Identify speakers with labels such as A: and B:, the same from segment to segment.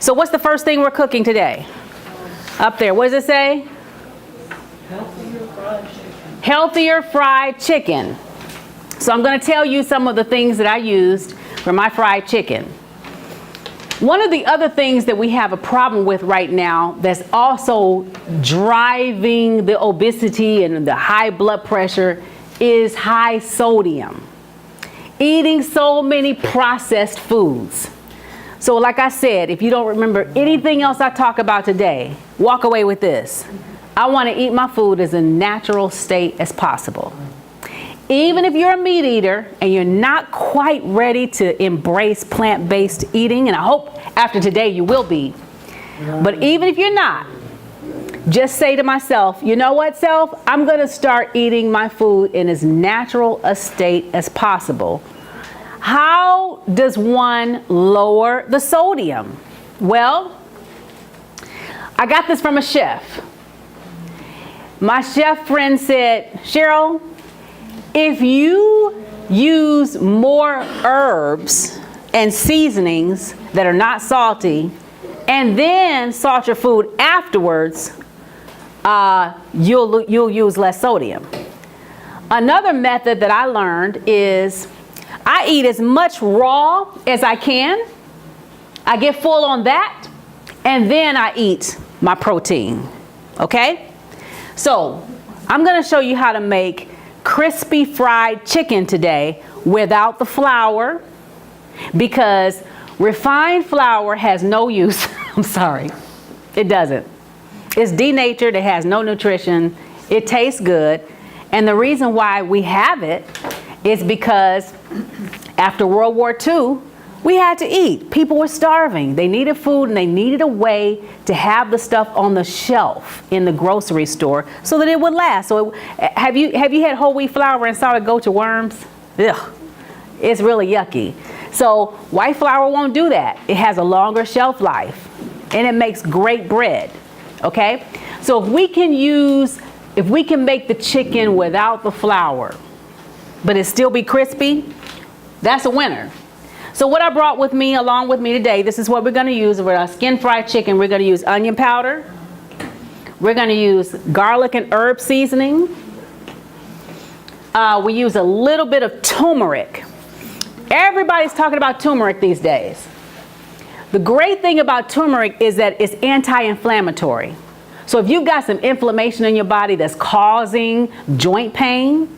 A: So what's the first thing we're cooking today? Up there, what does it say?
B: Healthier fried chicken.
A: Healthier fried chicken. So I'm going to tell you some of the things that I used for my fried chicken. One of the other things that we have a problem with right now that's also driving the obesity and the high blood pressure is high sodium. Eating so many processed foods. So like I said, if you don't remember anything else I talk about today, walk away with this. I want to eat my food as a natural state as possible. Even if you're a meat eater and you're not quite ready to embrace plant-based eating, and I hope after today you will be, but even if you're not, just say to myself, you know what, self? I'm going to start eating my food in as natural a state as possible. How does one lower the sodium? Well, I got this from a chef. My chef friend said, Cheryl, if you use more herbs and seasonings that are not salty and then salt your food afterwards, you'll use less sodium. Another method that I learned is I eat as much raw as I can. I get full on that, and then I eat my protein. Okay? So I'm going to show you how to make crispy fried chicken today without the flour, because refined flour has no use. I'm sorry. It doesn't. It's denatured. It has no nutrition. It tastes good. And the reason why we have it is because after World War II, we had to eat. People were starving. They needed food, and they needed a way to have the stuff on the shelf in the grocery store so that it would last. So have you had whole wheat flour and saw it go to worms? Ugh, it's really yucky. So white flour won't do that. It has a longer shelf life, and it makes great bread. Okay? So if we can make the chicken without the flour, but it still be crispy, that's a winner. So what I brought with me, along with me today, this is what we're going to use for our skin fried chicken. We're going to use onion powder. We're going to use garlic and herb seasoning. We use a little bit of turmeric. Everybody's talking about turmeric these days. The great thing about turmeric is that it's anti-inflammatory. So if you've got some inflammation in your body that's causing joint pain,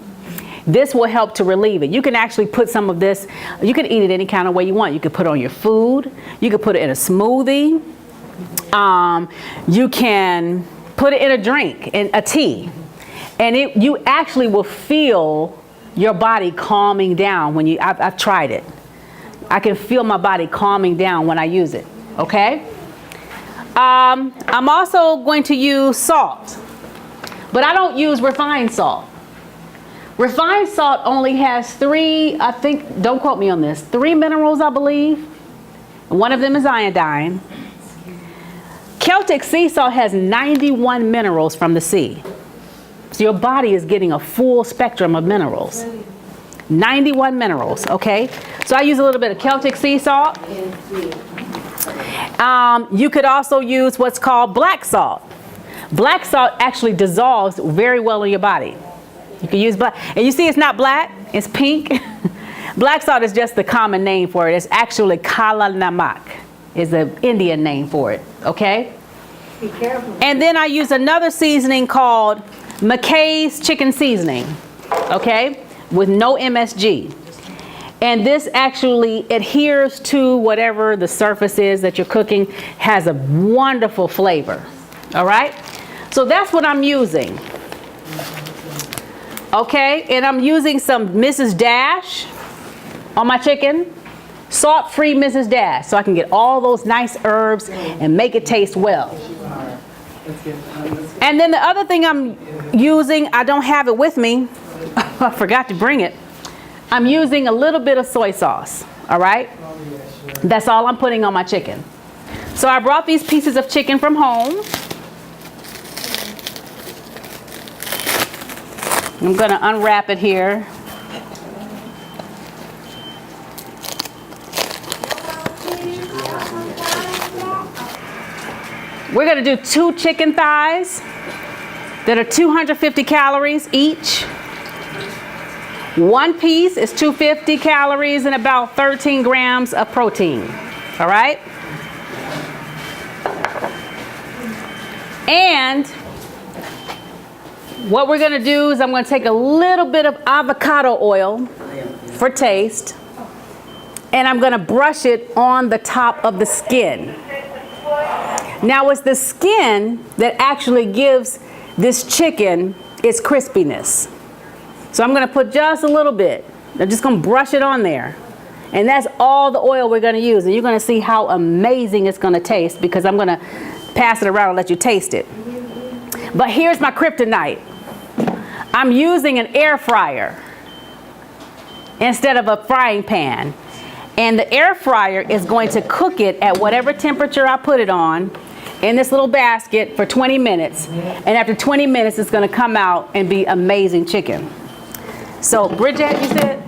A: this will help to relieve it. You can actually put some of this, you can eat it any kind of way you want. You could put it on your food. You could put it in a smoothie. You can put it in a drink, in a tea. And you actually will feel your body calming down when I've tried it. I can feel my body calming down when I use it, okay? I'm also going to use salt, but I don't use refined salt. Refined salt only has 3, I think, don't quote me on this, 3 minerals, I believe. One of them is iodine. Celtic sea salt has 91 minerals from the sea. So your body is getting a full spectrum of minerals. 91 minerals, okay? So I use a little bit of Celtic sea salt. You could also use what's called black salt. Black salt actually dissolves very well in your body. You can use black, and you see it's not black, it's pink. Black salt is just the common name for it. It's actually Kala Namak, is the Indian name for it, okay?
B: Be careful.
A: And then I use another seasoning called McKay's chicken seasoning, okay, with no MSG. And this actually adheres to whatever the surface is that you're cooking, has a wonderful flavor, all right? So that's what I'm using. Okay, and I'm using some Mrs. Dash on my chicken, salt-free Mrs. Dash, so I can get all those nice herbs and make it taste well. And then the other thing I'm using, I don't have it with me, I forgot to bring it. I'm using a little bit of soy sauce, all right? That's all I'm putting on my chicken. So I brought these pieces of chicken from home. I'm going to unwrap it here. We're gonna do 2 chicken thighs that are 250 calories each. One piece is 250 calories and about 13 grams of protein. All right? And what we're gonna do is I'm gonna take a little bit of avocado oil for taste, and I'm gonna brush it on the top of the skin. Now it's the skin that actually gives this chicken its crispiness. So I'm gonna put just a little bit. I'm just gonna brush it on there. And that's all the oil we're gonna use. And you're gonna see how amazing it's gonna taste, because I'm gonna pass it around and let you taste it. But here's my kryptonite. I'm using an air fryer instead of a frying pan. And the air fryer is going to cook it at whatever temperature I put it on in this little basket for 20 minutes. And after 20 minutes, it's gonna come out and be amazing chicken. So Bridget, you said?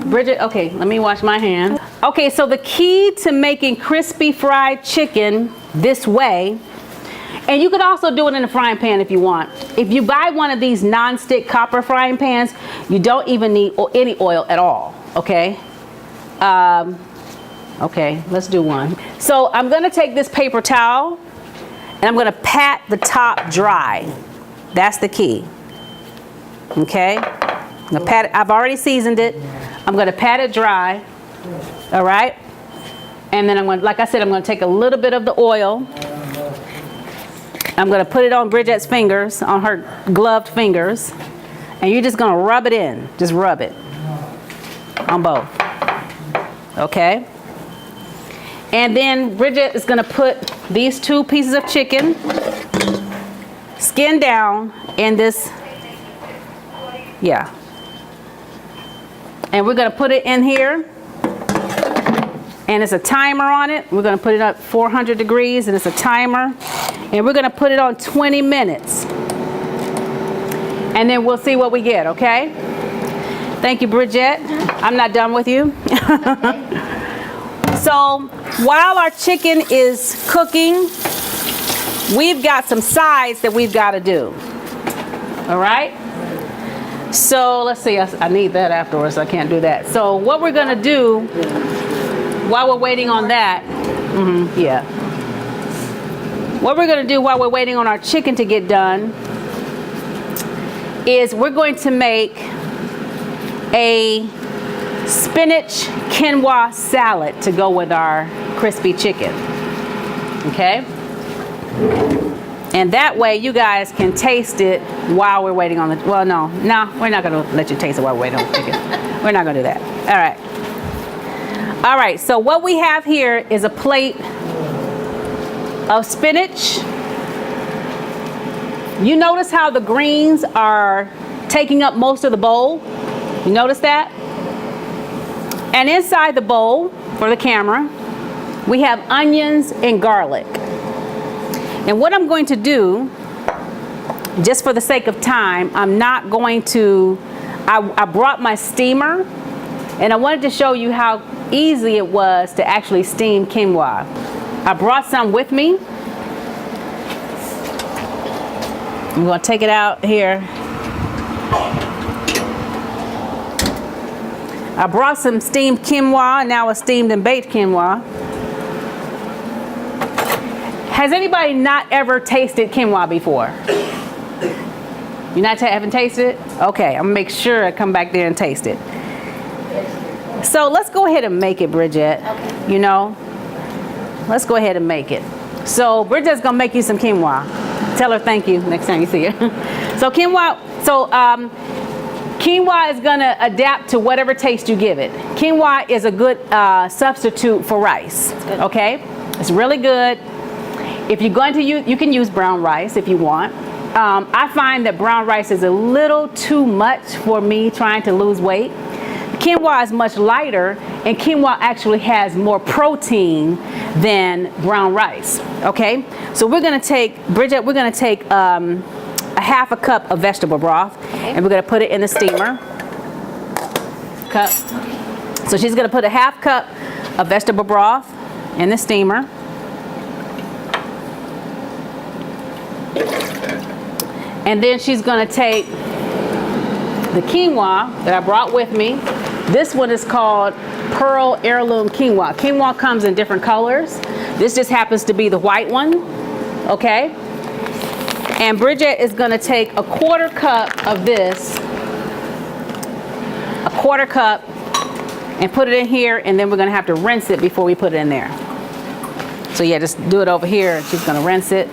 A: Bridget, okay, let me wash my hands. Okay, so the key to making crispy fried chicken this way, and you could also do it in a frying pan if you want. If you buy one of these non-stick copper frying pans, you don't even need any oil at all, okay? Okay, let's do one. So I'm gonna take this paper towel and I'm gonna pat the top dry. That's the key, okay? I'm gonna pat it, I've already seasoned it. I'm gonna pat it dry, all right? And then I'm gonna, like I said, I'm gonna take a little bit of the oil. I'm gonna put it on Bridget's fingers, on her gloved fingers. And you're just gonna rub it in, just rub it on both, okay? And then Bridget is gonna put these 2 pieces of chicken, skin down, in this, yeah. And we're gonna put it in here, and it's a timer on it. We're gonna put it up 400 degrees, and it's a timer. And we're gonna put it on 20 minutes. And then we'll see what we get, okay? Thank you, Bridget. I'm not done with you. So while our chicken is cooking, we've got some sides that we've gotta do, all right? So let's see, I need that afterwards, I can't do that. So what we're gonna do while we're waiting on that, yeah. What we're gonna do while we're waiting on our chicken to get done is we're going to make a spinach quinoa salad to go with our crispy chicken, okay? And that way you guys can taste it while we're waiting on the, well, no, we're not gonna let you taste it while we're waiting on the chicken. We're not gonna do that. All right, so what we have here is a plate of spinach. You notice how the greens are taking up most of the bowl? You notice that? And inside the bowl, for the camera, we have onions and garlic. And what I'm going to do, just for the sake of time, I'm not going to, I brought my steamer, and I wanted to show you how easy it was to actually steam quinoa. I brought some with me. I'm gonna take it out here. I brought some steamed quinoa, now it's steamed and baked quinoa. Has anybody not ever tasted quinoa before? You haven't tasted it? Okay, I'm gonna make sure I come back there and taste it. So let's go ahead and make it, Bridget. Okay. You know, let's go ahead and make it. So Bridget's gonna make you some quinoa. Tell her thank you next time you see her. So quinoa is gonna adapt to whatever taste you give it. Quinoa is a good substitute for rice. Okay, it's really good. If you're going to use, you can use brown rice if you want. I find that brown rice is a little too much for me trying to lose weight. Quinoa is much lighter, and quinoa actually has more protein than brown rice, okay? So we're gonna take, Bridget, we're gonna take a half a cup of vegetable broth, and we're gonna put it in the steamer. So she's gonna put a half cup of vegetable broth in the steamer. And then she's gonna take the quinoa that I brought with me. This one is called Pearl Heirloom Quinoa. Quinoa comes in different colors. This just happens to be the white one, okay? And Bridget is gonna take a quarter cup of this, a quarter cup, and put it in here, and then we're gonna have to rinse it before we put it in there. So yeah, just do it over here. She's gonna rinse it.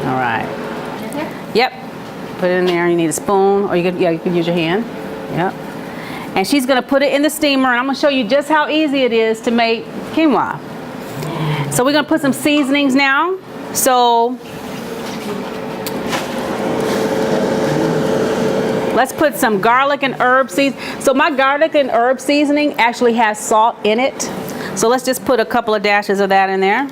A: All right. Yep. Put it in there. You need a spoon, or you can use your hand. Yep. And she's gonna put it in the steamer, and I'm gonna show you just how easy it is to make quinoa. So we're gonna put some seasonings now. So let's put some garlic and herb seasoning. So my garlic and herb seasoning actually has salt in it. So let's just put a couple of dashes of that in there.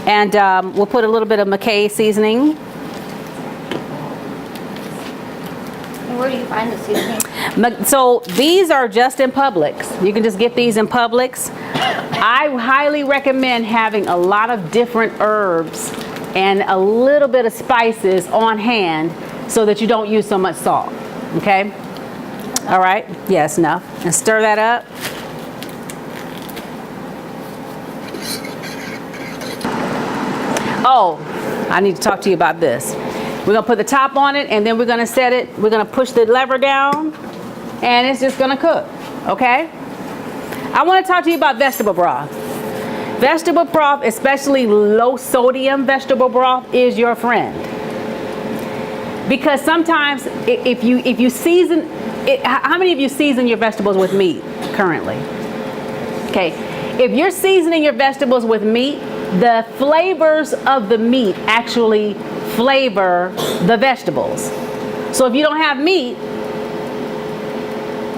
A: And we'll put a little bit of McKay seasoning.
B: And where do you find the seasoning?
A: So these are just in Publix. You can just get these in Publix. I highly recommend having a lot of different herbs and a little bit of spices on hand so that you don't use so much salt. Okay? All right? Yes, enough. And stir that up. Oh, I need to talk to you about this. We're gonna put the top on it, and then we're gonna set it. We're gonna push the lever down, and it's just gonna cook, okay? I wanna talk to you about vegetable broth. Vegetable broth, especially low sodium vegetable broth, is your friend. Because sometimes if you season it, how many of you season your vegetables with meat currently? Okay, if you're seasoning your vegetables with meat, the flavors of the meat actually flavor the vegetables. So if you don't have meat,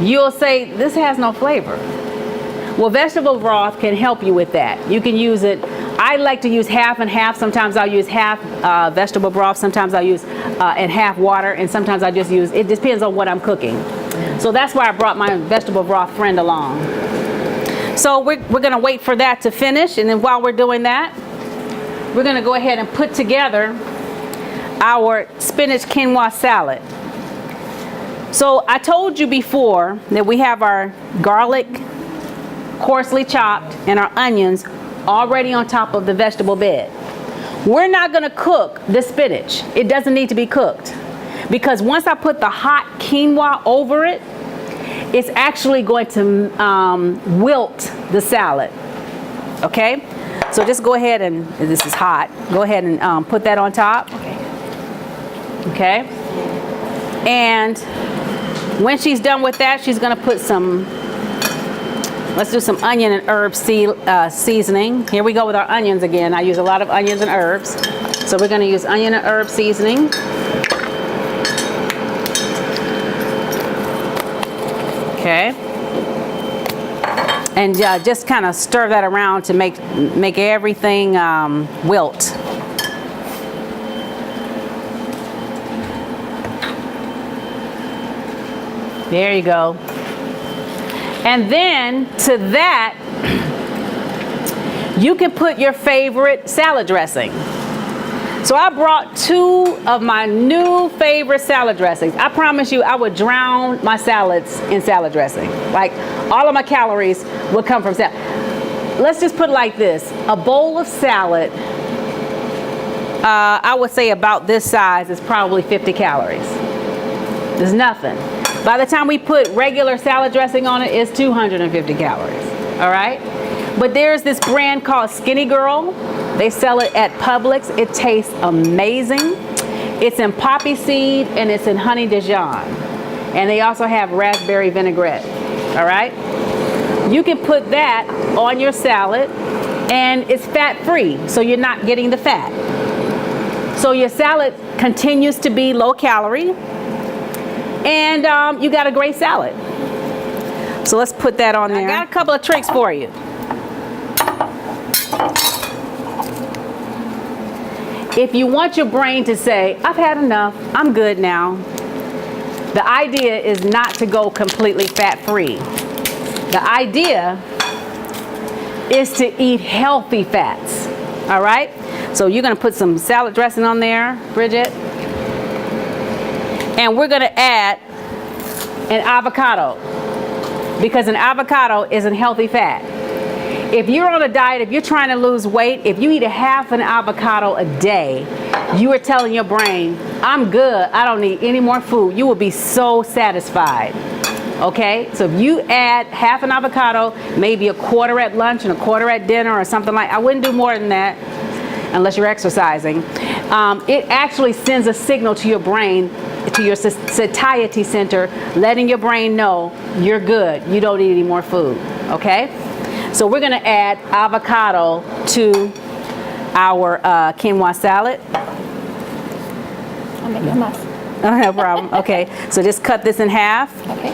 A: you'll say, this has no flavor. Well, vegetable broth can help you with that. You can use it. I like to use half and half. Sometimes I'll use half vegetable broth. Sometimes I'll use and half water. And sometimes I just use, it depends on what I'm cooking. So that's why I brought my vegetable broth friend along. So we're gonna wait for that to finish, and then while we're doing that, we're gonna go ahead and put together our spinach quinoa salad. So I told you before that we have our garlic coarsely chopped and our onions already on top of the vegetable bed. We're not gonna cook the spinach. It doesn't need to be cooked, because once I put the hot quinoa over it, it's actually going to wilt the salad, okay? So just go ahead and, this is hot, go ahead and put that on top, okay? And when she's done with that, she's gonna put some, let's do some onion and herb seasoning. Here we go with our onions again. I use a lot of onions and herbs. So we're gonna use onion and herb seasoning. Okay, and just kind of stir that around to make everything wilt. There you go. And then to that, you can put your favorite salad dressing. So I brought 2 of my new favorite salad dressings. I promise you I would drown my salads in salad dressing. Like, all of my calories would come from salad. Let's just put it like this. A bowl of salad, I would say about this size, is probably 50 calories. There's nothing. By the time we put regular salad dressing on it, it's 250 calories. All right? But there's this brand called Skinny Girl. They sell it at Publix. It tastes amazing. It's in poppy seed and it's in honey Dijon. And they also have raspberry vinaigrette. All right? You can put that on your salad, and it's fat-free, so you're not getting the fat. So your salad continues to be low calorie, and you got a great salad. So let's put that on there. I got a couple of tricks for you. If you want your brain to say, I've had enough, I'm good now, the idea is not to go completely fat-free. The idea is to eat healthy fats. All right? So you're going to put some salad dressing on there, Bridget. And we're going to add an avocado, because an avocado is a healthy fat. If you're on a diet, if you're trying to lose weight, if you eat a half an avocado a day, you are telling your brain, I'm good, I don't need any more food. You will be so satisfied. Okay? So if you add half an avocado, maybe a quarter at lunch and a quarter at dinner or something I wouldn't do more than that unless you're exercising. It actually sends a signal to your brain, to your satiety center, letting your brain know you're good. You don't need any more food. Okay? So we're going to add avocado to our quinoa salad.
B: I'll make a mess.
A: Oh, no problem. Okay, so just cut this in half.
B: Okay.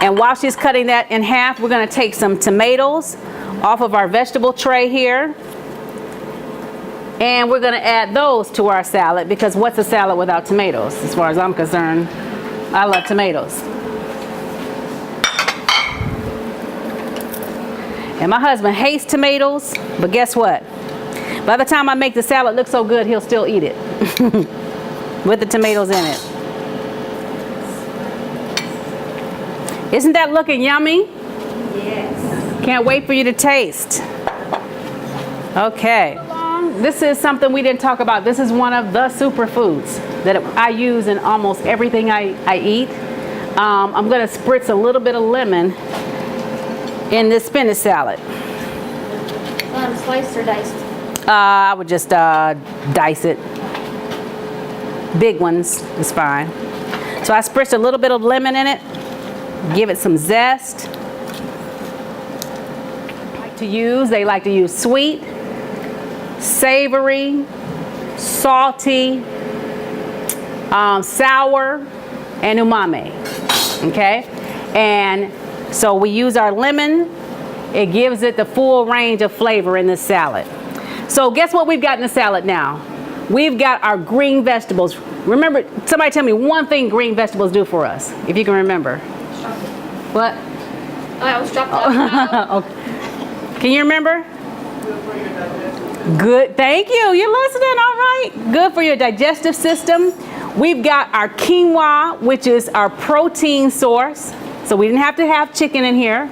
A: And while she's cutting that in half, we're going to take some tomatoes off of our vegetable tray here. And we're going to add those to our salad, because what's a salad without tomatoes? As far as I'm concerned, I love tomatoes. And my husband hates tomatoes, but guess what? By the time I make the salad look so good, he'll still eat it with the tomatoes in it. Isn't that looking yummy? Yes. Can't wait for you to taste. Okay. This is something we didn't talk about. This is one of the superfoods that I use in almost everything I eat. I'm going to spritz a little bit of lemon in this spinach salad.
B: Sliced or diced?
A: I would just dice it. Big ones is fine. So I spritzed a little bit of lemon in it. Give it some zest. They like to use sweet, savory, salty, sour, and umami. Okay? And so we use our lemon. It gives it the full range of flavor in this salad. So guess what we've got in the salad now? We've got our green vegetables. Remember, somebody tell me one thing green vegetables do for us, if you can remember. What?
B: Oh, I was dropped out.
A: Okay. Can you remember? Good. Thank you. You're listening. All right. Good for your digestive system. We've got our quinoa, which is our protein source. So we didn't have to have chicken in here.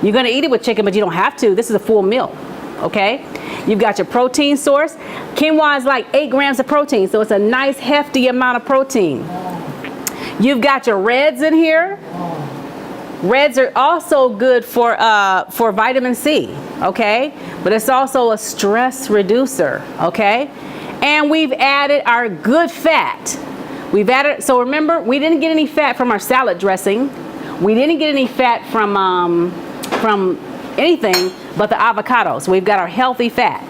A: You're going to eat it with chicken, but you don't have to. This is a full meal. Okay? You've got your protein source. Quinoa is like 8 grams of protein, so it's a nice hefty amount of protein. You've got your reds in here. Reds are also good for vitamin C, okay? But it's also a stress reducer, okay? And we've added our good fat. We've added, so remember, we didn't get any fat from our salad dressing. We didn't get any fat from anything but the avocados. We've got our healthy fat.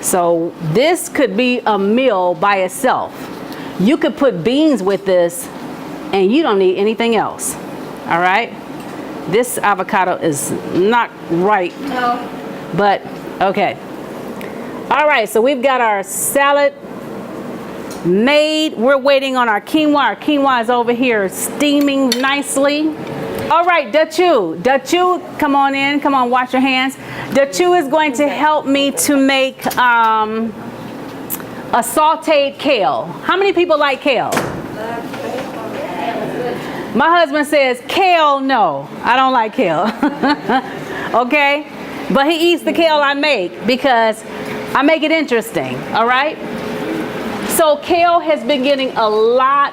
A: So this could be a meal by itself. You could put beans with this and you don't need anything else. All right? This avocado is not right.
B: No.
A: But, okay. All right, so we've got our salad made. We're waiting on our quinoa. Our quinoa is over here steaming nicely. All right, Dachu, come on in. Come on, wash your hands. Dachu is going to help me to make a sauteed kale. How many people like kale? My husband says, kale, no. I don't like kale. Okay? But he eats the kale I make because I make it interesting. All right? So kale has been getting a lot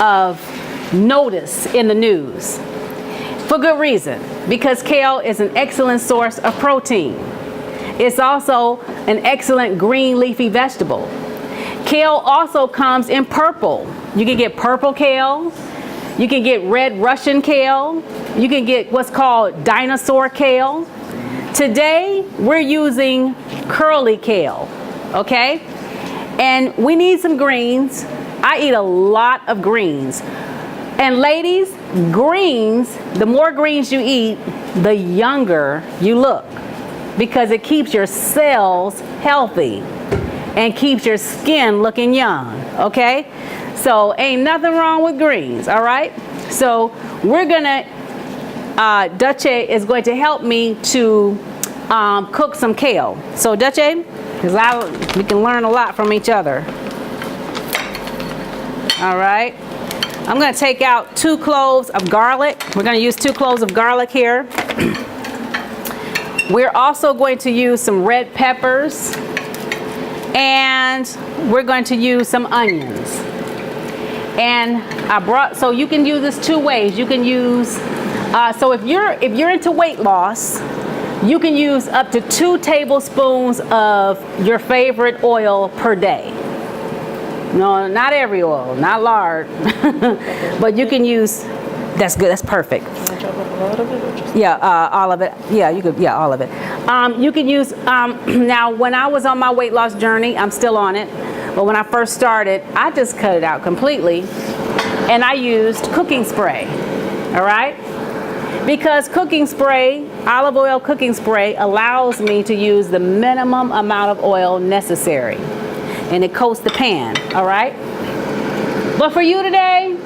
A: of notice in the news. For good reason. Because kale is an excellent source of protein. It's also an excellent green leafy vegetable. Kale also comes in purple. You can get purple kale. You can get red Russian kale. You can get what's called dinosaur kale. Today, we're using curly kale, okay? And we need some greens. I eat a lot of greens. And ladies, greens, the more greens you eat, the younger you look, because it keeps your cells healthy and keeps your skin looking young. Okay? So ain't nothing wrong with greens, all right? So we're gonna, Dutche is going to help me to cook some kale. So Dutche, because we can learn a lot from each other. All right. I'm gonna take out 2 cloves of garlic. We're gonna use 2 cloves of garlic here. We're also going to use some red peppers, and we're going to use some onions. And so you can use this 2 ways. You can use, so if you're into weight loss, you can use up to 2 tablespoons of your favorite oil per day. No, not every oil, not lard, but you can use, that's good, that's perfect. Yeah, all of it. Yeah, you could, yeah, all of it. You can use, now when I was on my weight loss journey, I'm still on it, but when I first started, I just cut it out completely, and I used cooking spray, all right? Because cooking spray, olive oil cooking spray, allows me to use the minimum amount of oil necessary, and it coats the pan, all right? But for you today,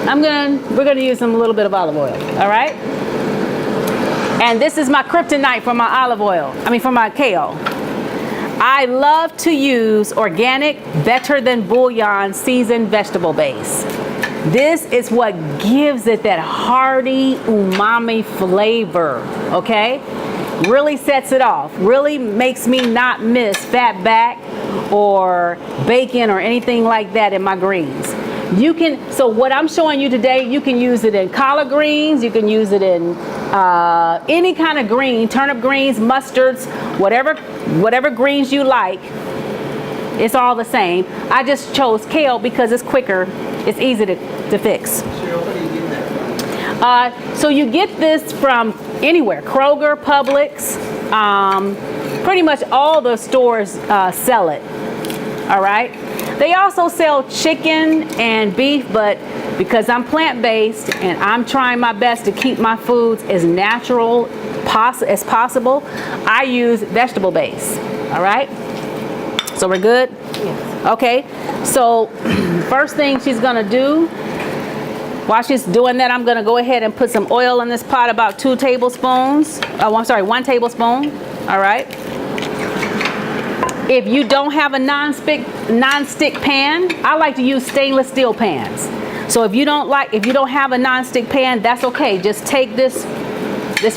A: we're gonna use a little bit of olive oil, all right? And this is my kryptonite for my olive oil, for my kale. I love to use organic, better than bouillon seasoned vegetable base. This is what gives it that hearty umami flavor, okay? Really sets it off, really makes me not miss fat back or bacon or anything like that in my greens. So what I'm showing you today, you can use it in collard greens, you can use it in any kind of green, turnip greens, mustards, whatever greens you like. It's all the same. I just chose kale because it's quicker, it's easy to fix.
C: Cheryl, where do you get that from?
A: So you get this from anywhere, Kroger, Publix, pretty much all the stores sell it, all right? They also sell chicken and beef, but because I'm plant-based and I'm trying my best to keep my foods as natural as possible, I use vegetable base, all right? So we're good?
B: Yes.
A: Okay, so first thing she's gonna do, while she's doing that, I'm gonna go ahead and put some oil in this pot, about 2 tablespoons. Oh, I'm sorry, 1 tablespoon, all right? If you don't have a non-stick pan, I like to use stainless steel pans. So if you don't have a non-stick pan, that's okay. Just take this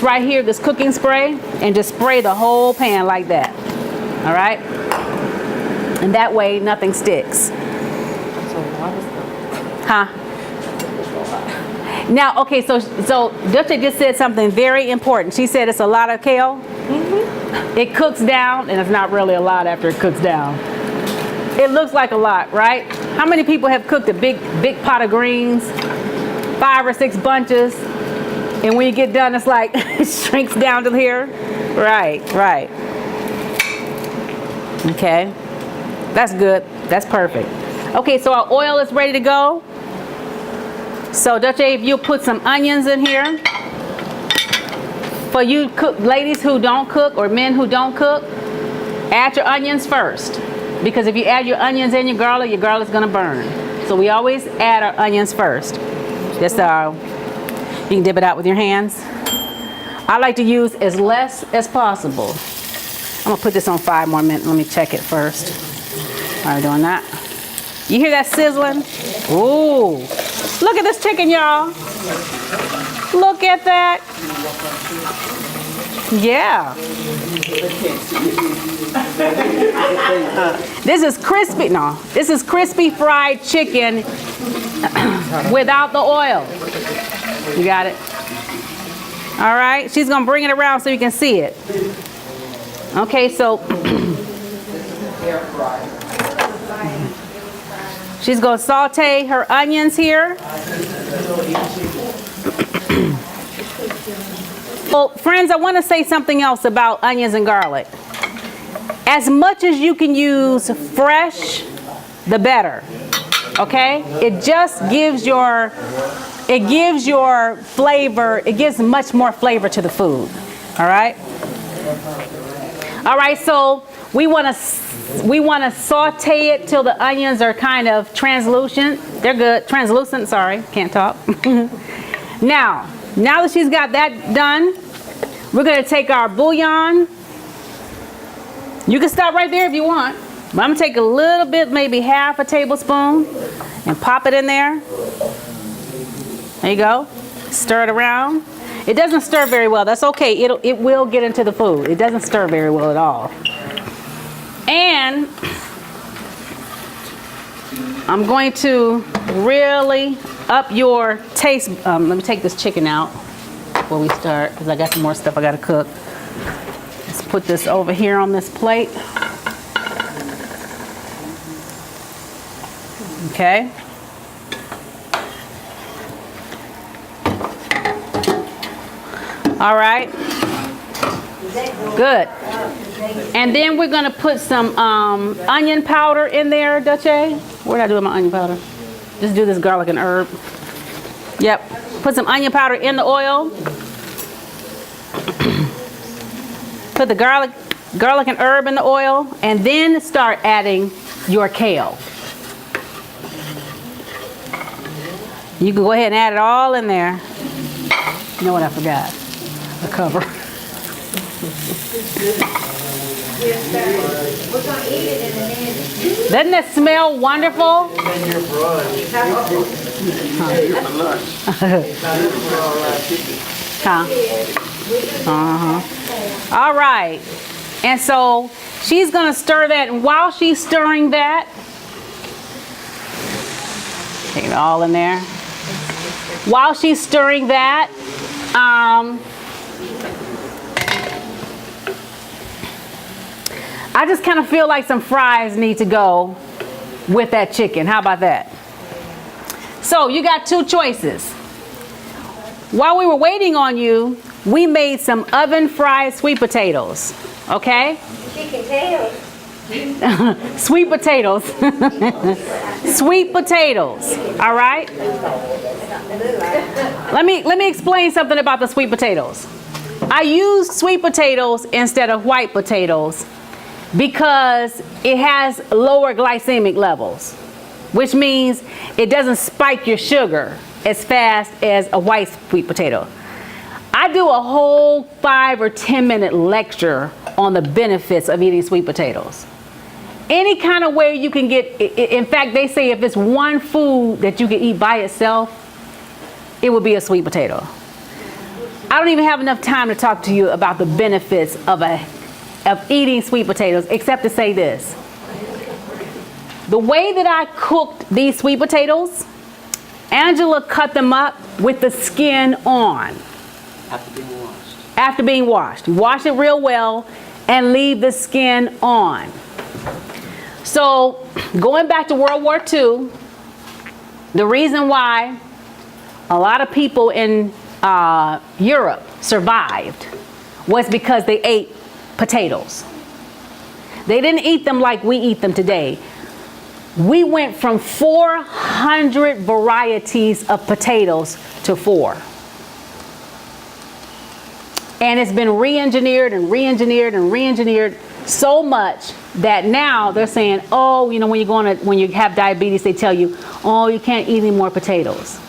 A: right here, this cooking spray, and just spray the whole pan like that. All right? And that way nothing sticks.
B: So why was the
A: Huh? Now, okay, so Dutche just said something very important. She said it's a lot of kale. It cooks down, and it's not really a lot after it cooks down. It looks like a lot, right? How many people have cooked a big pot of greens, 5 or 6 bunches, and when you get done, it's like it shrinks down to here? Right. Okay, that's good. That's perfect. Okay, so our oil is ready to go. So Dutche, if you put some onions in here. For you ladies who don't cook or men who don't cook, add your onions first. Because if you add your onions and your garlic's gonna burn. So we always add our onions first. Just you can dip it out with your hands. I like to use as less as possible. I'm gonna put this on 5 more minutes. Let me check it first. All right, doing that. You hear that sizzling? Ooh, look at this chicken, y'all. Look at that. Yeah. This is crispy. No, this is crispy fried chicken without the oil. You got it? All right. She's going to bring it around so you can see it. Okay, so she's going to saute her onions here. Well, friends, I want to say something else about onions and garlic. As much as you can use fresh, the better. Okay? It just gives your flavor, it gives much more flavor to the food. All right? All right, so we want to saute it till the onions are kind of translucent. They're good. Translucent, sorry, can't talk. Now that she's got that done, we're gonna take our bouillon. You can stop right there if you want. But I'm gonna take a little bit, maybe half a tablespoon, and pop it in there. There you go. Stir it around. It doesn't stir very well. That's okay. It will get into the food. It doesn't stir very well at all. And I'm going to really up your taste. Let me take this chicken out before we start, because I got some more stuff I got to cook. Let's put this over here on this plate. Okay. All right. Good. And then we're going to put some onion powder in there, Dutchie. What did I do with my onion powder? Just do this garlic and herb. Yep. Put some onion powder in the oil. Put the garlic and herb in the oil, and then start adding your kale. You can go ahead and add it all in there. You know what I forgot? The cover.
B: We're gonna eat it in a minute.
A: Doesn't it smell wonderful?
C: Been here for us. Here for lunch.
A: Huh? Uh-huh. All right. And so she's gonna stir that, and while she's stirring that, take it all in there. While she's stirring that, I just kind of feel like some fries need to go with that chicken. How about that? So you got two choices. While we were waiting on you, we made some oven fried sweet potatoes. Okay?
B: Chicken tails.
A: Sweet potatoes. Sweet potatoes. All right? Let me explain something about the sweet potatoes. I use sweet potatoes instead of white potatoes because it has lower glycemic levels, which means it doesn't spike your sugar as fast as a white sweet potato. I do a whole 5 or 10 minute lecture on the benefits of eating sweet potatoes. Any kind of way you can get, in fact, they say if it's one food that you can eat by itself, it would be a sweet potato. I don't even have enough time to talk to you about the benefits of eating sweet potatoes, except to say this. The way that I cooked these sweet potatoes, Angela cut them up with the skin on.
C: After being washed.
A: After being washed. Wash it real well and leave the skin on. So, going back to World War II, the reason why a lot of people in Europe survived was because they ate potatoes. They didn't eat them like we eat them today. We went from 400 varieties of potatoes to 4. And it's been re-engineered and re-engineered and re-engineered so much that now they're saying, oh, you know, when you have diabetes, they tell you, oh, you can't eat any more potatoes.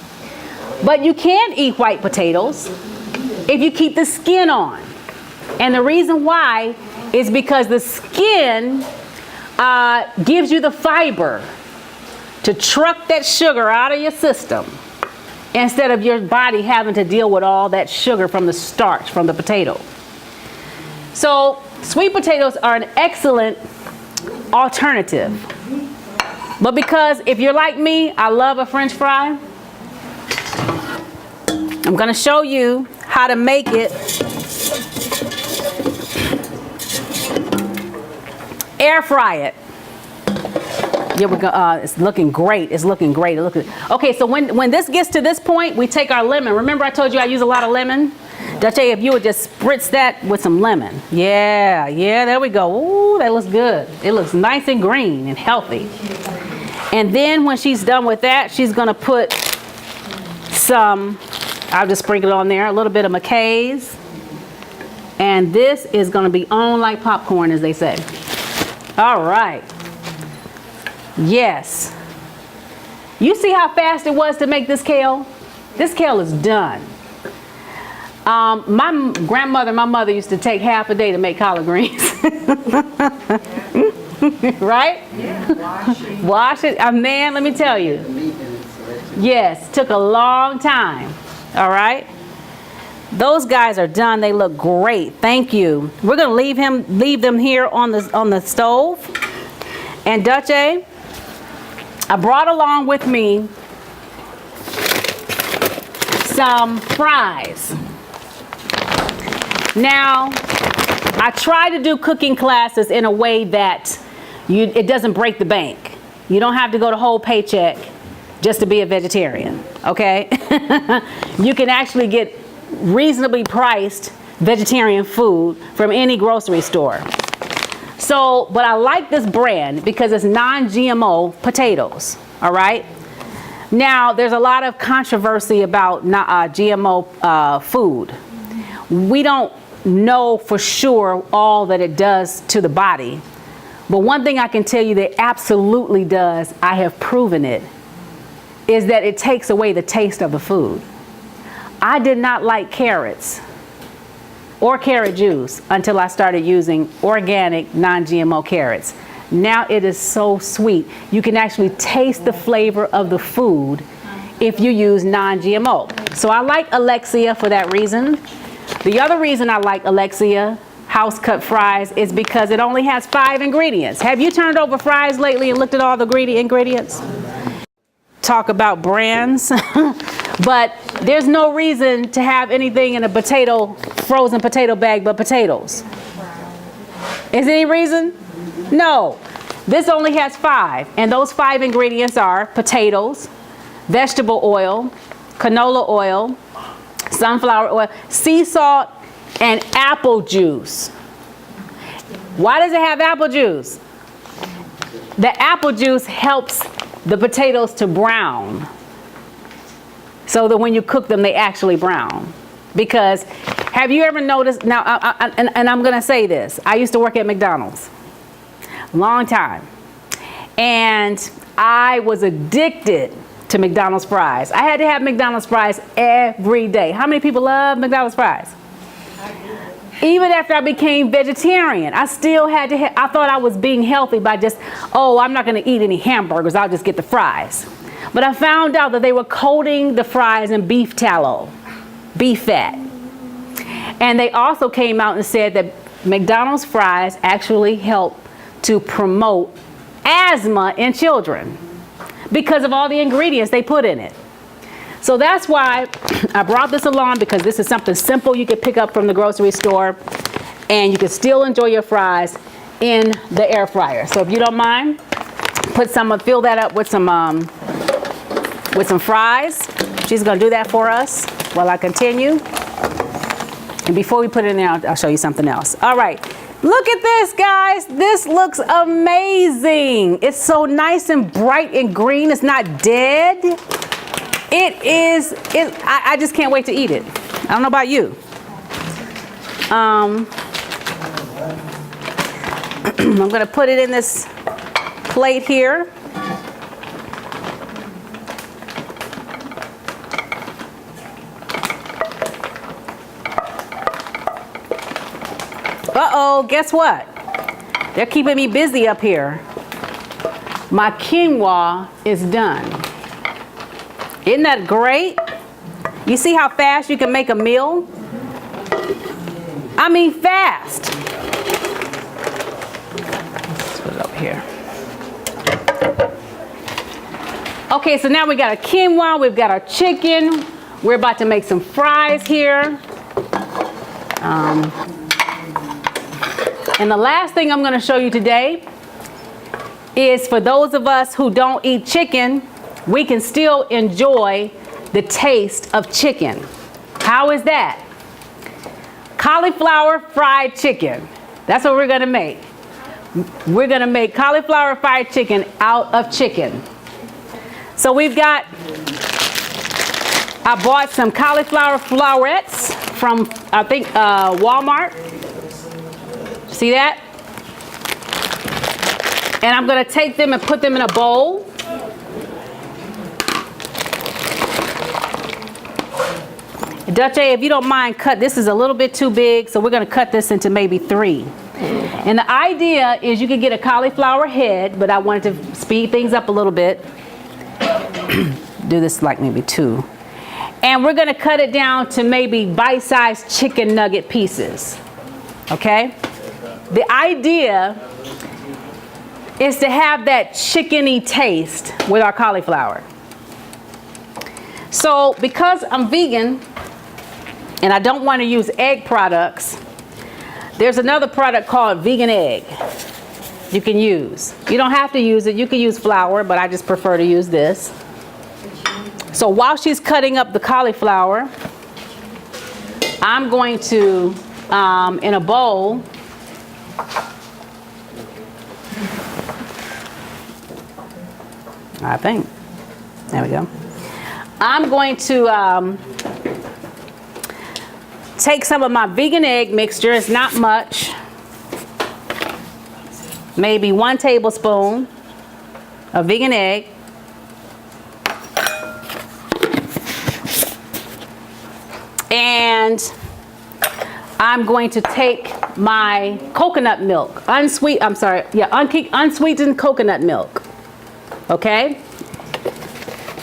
A: But you can eat white potatoes if you keep the skin on. And the reason why is because the skin gives you the fiber to truck that sugar out of your system instead of your body having to deal with all that sugar from the starch from the potato. So sweet potatoes are an excellent alternative. But because if you're like me, I love a French fry, I'm going to show you how to make it. Air fry it. There we go. It's looking great. It's looking great. Okay, so when this gets to this point, we take our lemon. Remember I told you I use a lot of lemon? Dutchie, if you would just spritz that with some lemon. Yeah, there we go. Ooh, that looks good. It looks nice and green and healthy. And then when she's done with that, she's going to put some, I'll just sprinkle it on there, a little bit of McKay's. And this is going to be on like popcorn, as they say. All right. Yes. You see how fast it was to make this kale? This kale is done. My grandmother, my mother used to take half a day to make collard greens. Right?
C: Yeah,
A: Wash it. Man, let me tell you. Yes, took a long time. All right. Those guys are done. They look great. Thank you. We're gonna leave them here on the stove. And Dutchie, I brought along with me some fries. Now, I try to do cooking classes in a way that it doesn't break the bank. You don't have to go to whole paycheck just to be a vegetarian, okay? You can actually get reasonably priced vegetarian food from any grocery store. So, but I like this brand because it's non-GMO potatoes, all right? Now, there's a lot of controversy about GMO food. We don't know for sure all that it does to the body. But one thing I can tell you that absolutely does, I have proven it, is that it takes away the taste of the food. I did not like carrots or carrot juice until I started using organic, non-GMO carrots. Now it is so sweet. You can actually taste the flavor of the food if you use non-GMO. So I like Alexia for that reason. The other reason I like Alexia house cut fries is because it only has 5 ingredients. Have you turned over fries lately and looked at all the ingredients? Talk about brands. But there's no reason to have anything in a frozen potato bag but potatoes. Is there any reason? No. This only has 5, and those 5 ingredients are potatoes, vegetable oil, canola oil, sunflower oil, sea salt, and apple juice. Why does it have apple juice? The apple juice helps the potatoes to brown, so that when you cook them, they actually brown. Because have you ever noticed, now, and I'm going to say this, I used to work at McDonald's, long time, and I was addicted to McDonald's fries. I had to have McDonald's fries every day. How many people love McDonald's fries? Even after I became vegetarian, I still had to I thought I was being healthy by just, I'm not going to eat any hamburgers, I'll just get the fries. But I found out that they were coating the fries in beef tallow, beef fat. And they also came out and said that McDonald's fries actually help to promote asthma in children because of all the ingredients they put in it. So that's why I brought this along, because this is something simple you could pick up from the grocery store, and you can still enjoy your fries in the air fryer. So if you don't mind, fill that up with some fries. She's gonna do that for us while I continue. And before we put it in there, I'll show you something else. All right, look at this, guys. This looks amazing. It's so nice and bright and green. It's not dead. I just can't wait to eat it. I don't know about you. I'm gonna put it in this plate here. Uh-oh, guess what? They're keeping me busy up here. My quinoa is done. Isn't that great? You see how fast you can make a meal? I mean, fast. Let's put it over here. Okay, so now we got our quinoa, we've got our chicken. We're about to make some fries here. And the last thing I'm going to show you today is, for those of us who don't eat chicken, we can still enjoy the taste of chicken. How is that? Cauliflower fried chicken. That's what we're going to make. We're going to make cauliflower fried chicken out of chicken. So I bought some cauliflower florets from, I think, Walmart. See that? And I'm going to take them and put them in a bowl. Dutch, if you don't mind, this is a little bit too big, so we're going to cut this into maybe 3. And the idea is you could get a cauliflower head, but I wanted to speed things up a little bit. Do this like maybe 2. And we're going to cut it down to maybe bite-sized chicken nugget pieces. Okay? The idea is to have that chickeny taste with our cauliflower. So because I'm vegan and I don't want to use egg products, there's another product called vegan egg you can use. You don't have to use it. You can use flour, but I just prefer to use this. So while she's cutting up the cauliflower, I'm going to, in a bowl, I think, there we go. I'm going to take some of my vegan egg mixture. It's not much. Maybe 1 tablespoon of vegan egg. And I'm going to take my coconut milk, unsweetened coconut milk. Okay?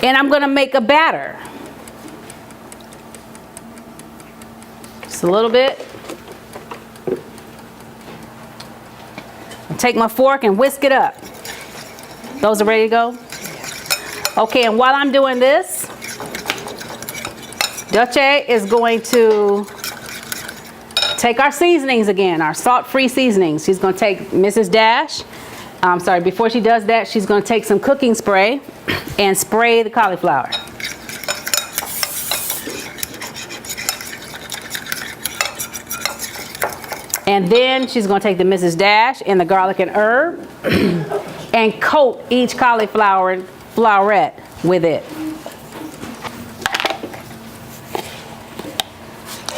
A: And I'm going to make a batter. Just a little bit. Take my fork and whisk it up. Those are ready to go? Okay, and while I'm doing this, Dulce is going to take our seasonings again, our salt-free seasonings. She's going to take Mrs. Dash. Before she does that, she's going to take some cooking spray and spray the cauliflower. And then she's going to take the Mrs. Dash and the garlic and herb and coat each cauliflower flowerette with it.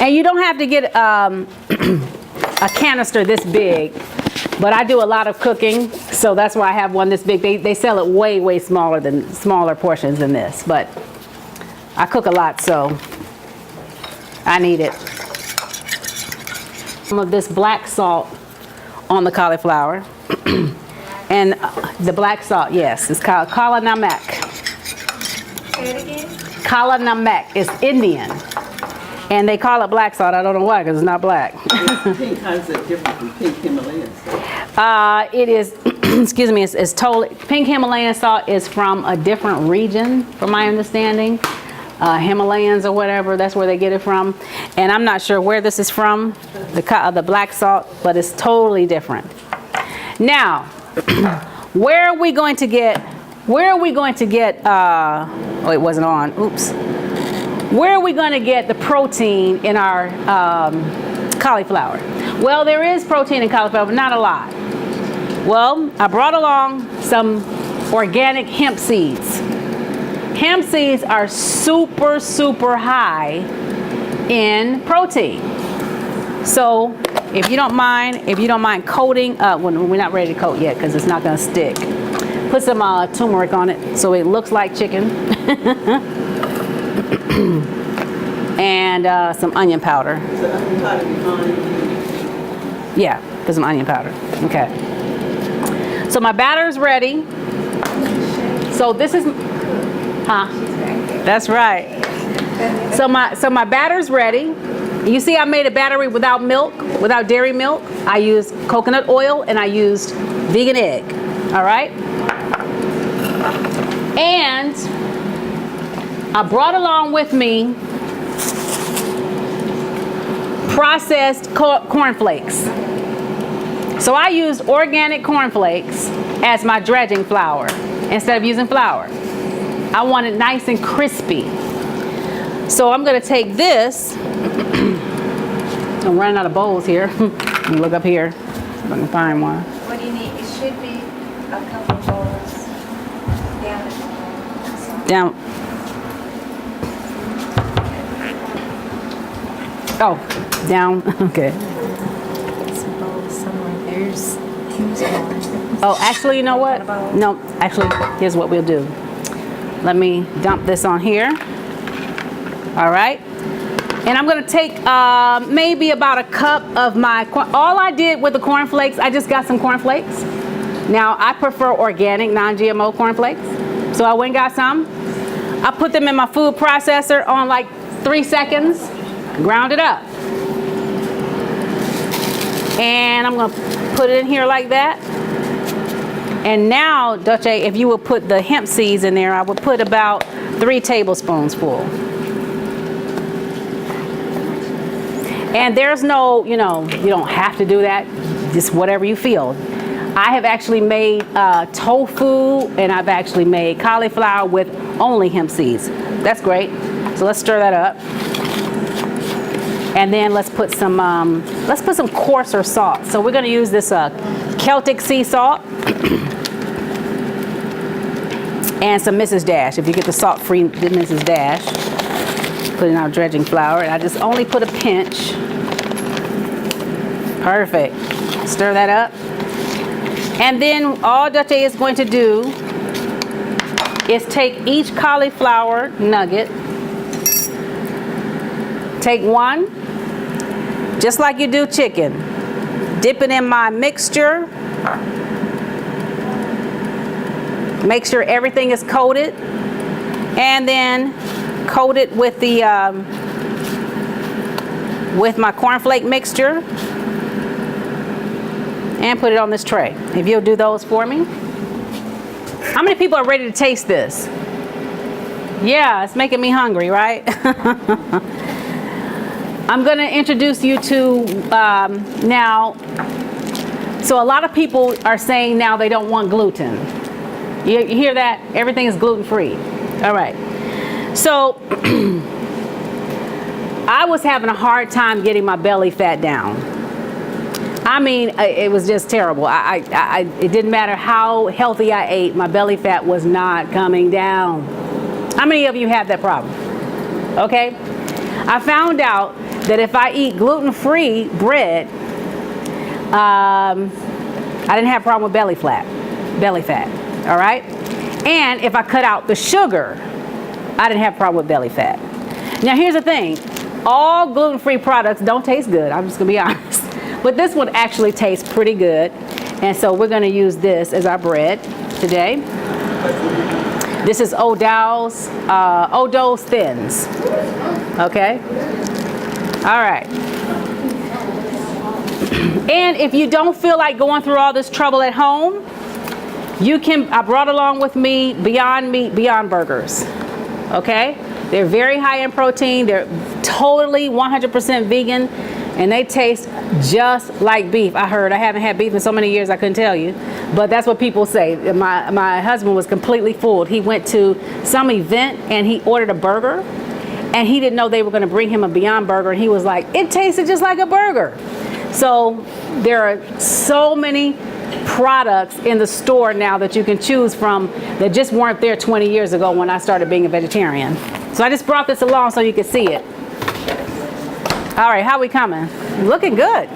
A: And you don't have to get a canister this big, but I do a lot of cooking, so that's why I have one this big. They sell it way smaller portions than this, but I cook a lot, so I need it. Some of this black salt on the cauliflower. And the black salt, yes, it's called Kala Namak.
B: Say it again. Kala
A: Namak. It's Indian. And they call it black salt. I don't know why, because it's not black.
C: Pink, how is it different from pink Himalayan salt?
A: It is, excuse me, it's totally, pink Himalayan salt is from a different region, from my understanding. Himalayans or whatever, that's where they get it from. And I'm not sure where this is from, the black salt, but it's totally different. Now, where are we going to get, oh, it wasn't on, oops. Where are we going to get the protein in our cauliflower? Well, there is protein in cauliflower, but not a lot. Well, I brought along some organic hemp seeds. Hemp seeds are super high in protein. So if you don't mind coating, well, we're not ready to coat yet because it's not going to stick. Put some turmeric on it so it looks like chicken. And some onion powder. Yeah, put some onion powder. Okay. So my batter is ready. So this is, that's right. So my batter's ready. You see I made a battery without milk, without dairy milk. I used coconut oil and I used vegan egg. All right? And I brought along with me processed cornflakes. So I used organic cornflakes as my dredging flour instead of using flour. I want it nice and crispy. So I'm going to take this. I'm running out of bowls here. Look up here if I can find one.
B: What do you need? It should be a couple bowls
A: down. Oh, down. Okay.
B: Some bowls somewhere. Here's one.
A: Oh, actually, you know what? No, actually, here's what we'll do. Let me dump this on here. All right. And I'm going to take maybe about a cup of my corn. All I did with the cornflakes, I just got some cornflakes. Now, I prefer organic, non-GMO cornflakes. So I went and got some. I put them in my food processor on like 3 seconds, ground it up. And I'm going to put it in here like that. And now, Dulce, if you would put the hemp seeds in there, I would put about 3 tablespoons full. And there's no, you don't have to do that, just whatever you feel. I have actually made tofu, and I've actually made cauliflower with only hemp seeds. That's great. So let's stir that up. And then let's put some coarser salt. So we're going to use this Celtic sea salt and some Mrs. Dash. If you get the salt-free Mrs. Dash, put in our dredging flour. And I just only put a pinch. Perfect. Stir that up. And then all Dulce is going to do is take each cauliflower nugget, take one, just like you do chicken, dip it in my mixture, make sure everything is coated, and then coat it with the with my cornflake mixture, and put it on this tray. If you'll do those for me. How many people are ready to taste this? Yeah, it's making me hungry, right? I'm going to introduce you to now. So a lot of people are saying now they don't want gluten. You hear that? Everything is gluten-free. All right. So I was having a hard time getting my belly fat down. I mean, it was just terrible. It didn't matter how healthy I ate, my belly fat was not coming down. How many of you have that problem? Okay. I found out that if I eat gluten-free bread, I didn't have a problem with belly fat. All right. And if I cut out the sugar, I didn't have a problem with belly fat. Now, here's the thing. All gluten-free products don't taste good. I'm just going to be honest. But this one actually tastes pretty good. And so we're going to use this as our bread today. This is O'Dow's Thins. Okay? All right. And if you don't feel like going through all this trouble at home, I brought along with me Beyond Meat, Beyond Burgers. Okay? They're very high in protein. They're totally 100% vegan. And they taste just like beef. I haven't had beef in so many years I couldn't tell you. But that's what people say. My husband was completely fooled. He went to some event and he ordered a burger. And he didn't know they were going to bring him a Beyond Burger. And he was like, it tasted just like a burger. So there are so many products in the store now that you can choose from that just weren't there 20 years ago when I started being a vegetarian. So I just brought this along so you could see it. All right, how we coming? Looking good.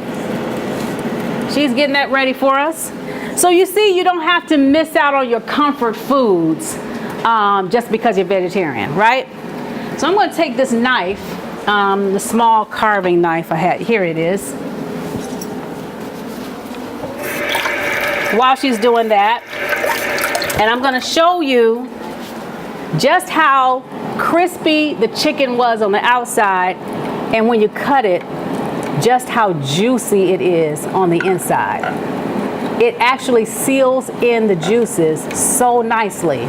A: She's getting that ready for us. So you see, you don't have to miss out on your comfort foods just because you're vegetarian, right? So I'm going to take this knife, the small carving knife I had. Here it is. While she's doing that, and I'm going to show you just how crispy the chicken was on the outside, and when you cut it, just how juicy it is on the inside. It actually seals in the juices so nicely.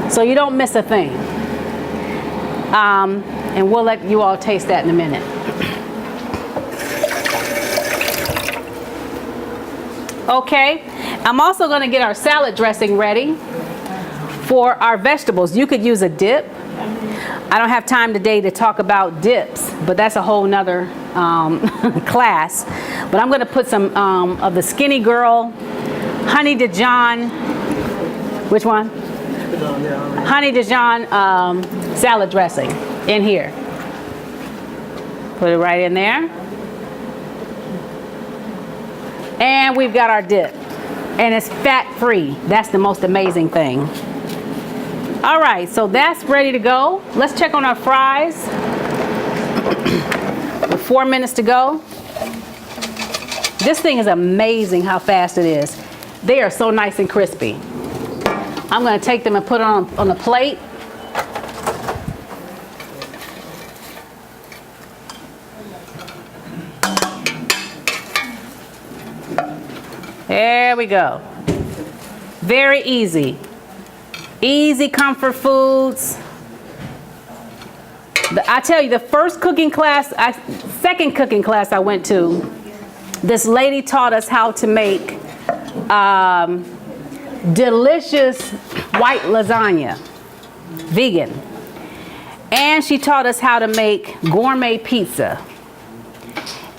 A: So you don't miss a thing. And we'll let you all taste that in a minute. Okay, I'm also going to get our salad dressing ready for our vegetables. You could use a dip. I don't have time today to talk about dips, but that's a whole nother class. But I'm going to put some of the Skinny Girl Honey Dijon. Which one? Honey Dijon salad dressing in here. Put it right in there. And we've got our dip. And it's fat-free. That's the most amazing thing. All right, so that's ready to go. Let's check on our fries. With 4 minutes to go. This thing is amazing how fast it is. They are so nice and crispy. I'm gonna take them and put them on the plate. There we go. Very easy. Easy comfort foods. I tell you, the second cooking class I went to, this lady taught us how to make delicious white lasagna, vegan. And she taught us how to make gourmet pizza.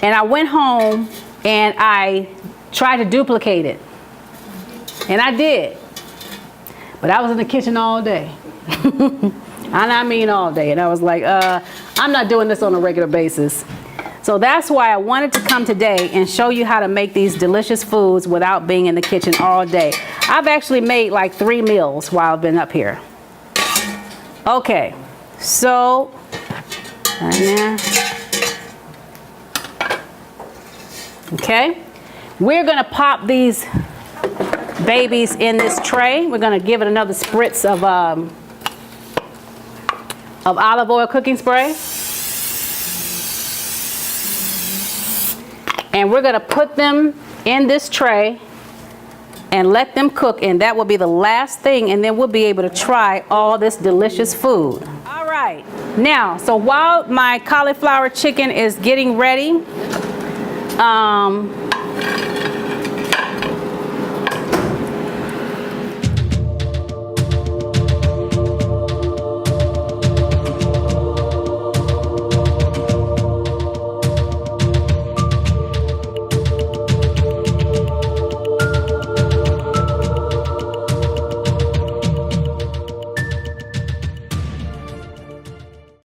A: And I went home and I tried to duplicate it. And I did. But I was in the kitchen all day. And I mean all day. And I was like, I'm not doing this on a regular basis. So that's why I wanted to come today and show you how to make these delicious foods without being in the kitchen all day. I've actually made like 3 meals while I've been up here. Okay, so, right there. Okay, we're gonna pop these babies in this tray. We're gonna give it another spritz of olive oil cooking spray. And we're gonna put them in this tray and let them cook, and that will be the last thing, and then we'll be able to try all this delicious food. All right, now, so while my cauliflower chicken is getting ready,